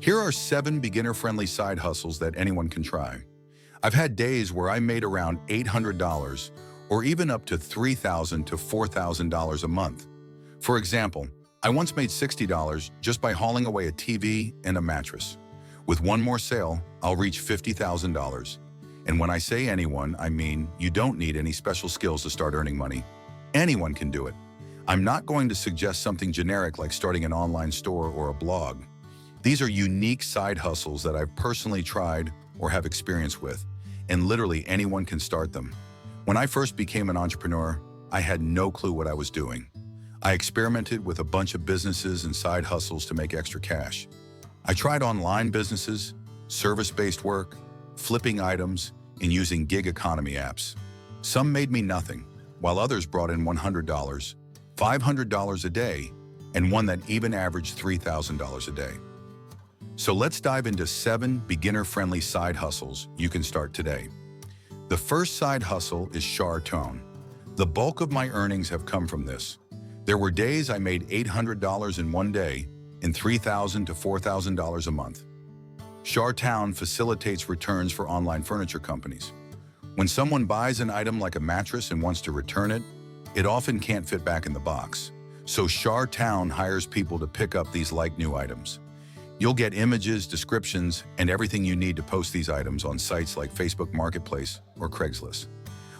Here are 7 beginner-friendly side hustles that anyone can try. I've had days where I made around $800 or even up to $3,000 to $4,000 a month. For example, I once made $60 just by hauling away a TV and a mattress. With one more sale, I'll reach $50,000. And when I say anyone, I mean you don't need any special skills to start earning money. Anyone can do it. I'm not going to suggest something generic like starting an online store or a blog. These are unique side hustles that I've personally tried or have experience with, and literally anyone can start them. When I first became an entrepreneur, I had no clue what I was doing. I experimented with a bunch of businesses and side hustles to make extra cash. I tried online businesses, service-based work, flipping items, and using gig economy apps. Some made me nothing, while others brought in $100, $500 a day, and one that even averaged $3,000 a day. So let's dive into 7 beginner-friendly side hustles you can start today. The first side hustle is Chartone. The bulk of my earnings have come from this. There were days I made $800 in one day and $3,000 to $4,000 a month. Chartone facilitates returns for online furniture companies. When someone buys an item like a mattress and wants to return it, it often can't fit back in the box. So Chartone hires people to pick up these like-new items. You'll get images, descriptions, and everything you need to post these items on sites like Facebook Marketplace or Craigslist.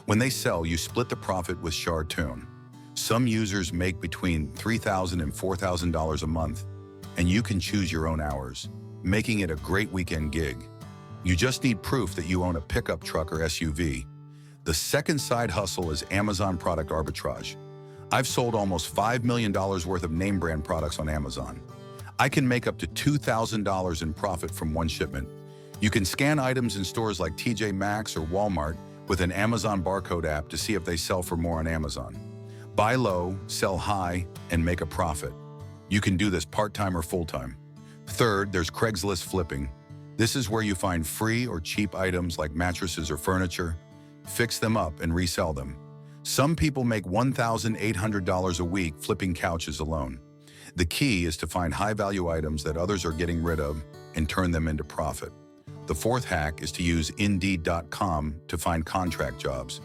When they sell, you split the profit with Chartone. Some users make between $3,000 and $4,000 a month, and you can choose your own hours, making it a great weekend gig. You just need proof that you own a pickup truck or SUV. The second side hustle is Amazon product arbitrage. I've sold almost $5 million worth of name brand products on Amazon. I can make up to $2,000 in profit from one shipment. You can scan items in stores like TJ Maxx or Walmart with an Amazon barcode app to see if they sell for more on Amazon. Buy low, sell high, and make a profit. You can do this part-time or full-time. Third, there's Craigslist flipping. This is where you find free or cheap items like mattresses or furniture, fix them up, and resell them. Some people make $1,800 a week flipping couches alone. The key is to find high-value items that others are getting rid of and turn them into profit. The fourth hack is to use Indeed.com to find contract jobs.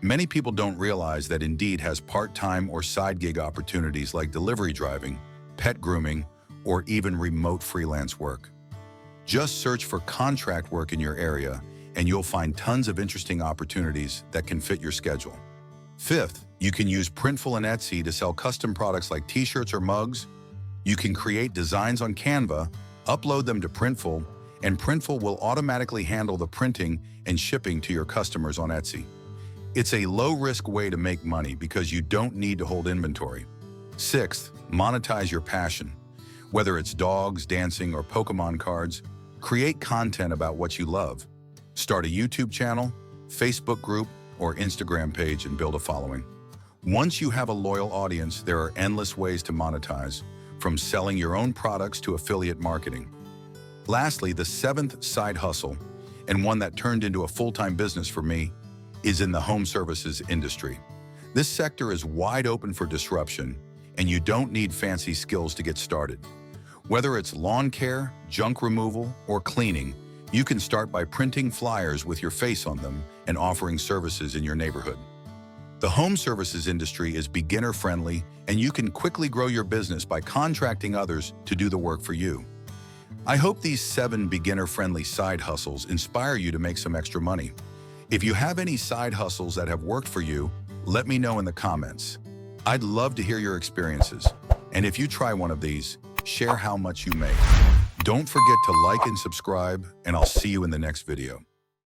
Many people don't realize that Indeed has part-time or side gig opportunities like delivery driving, pet grooming, or even remote freelance work. Just search for contract work in your area, and you'll find tons of interesting opportunities that can fit your schedule. Fifth, you can use Printful and Etsy to sell custom products like t-shirts or mugs. You can create designs on Canva, upload them to Printful, and Printful will automatically handle the printing and shipping to your customers on Etsy. It's a low-risk way to make money because you don't need to hold inventory. Sixth, monetize your passion. Whether it's dogs, dancing, or Pokemon cards, create content about what you love. Start a YouTube channel, Facebook group, or Instagram page and build a following. Once you have a loyal audience, there are endless ways to monetize, from selling your own products to affiliate marketing. Lastly, the 7th side hustle, and one that turned into a full-time business for me, is in the home services industry. This sector is wide open for disruption, and you don't need fancy skills to get started. Whether it's lawn care, junk removal, or cleaning, you can start by printing flyers with your face on them and offering services in your neighborhood. The home services industry is beginner-friendly, and you can quickly grow your business by contracting others to do the work for you. I hope these 7 beginner-friendly side hustles inspire you to make some extra money. If you have any side hustles that have worked for you, let me know in the comments. I'd love to hear your experiences. And if you try one of these, share how much you make. Don't forget to like and subscribe, and I'll see you in the next video.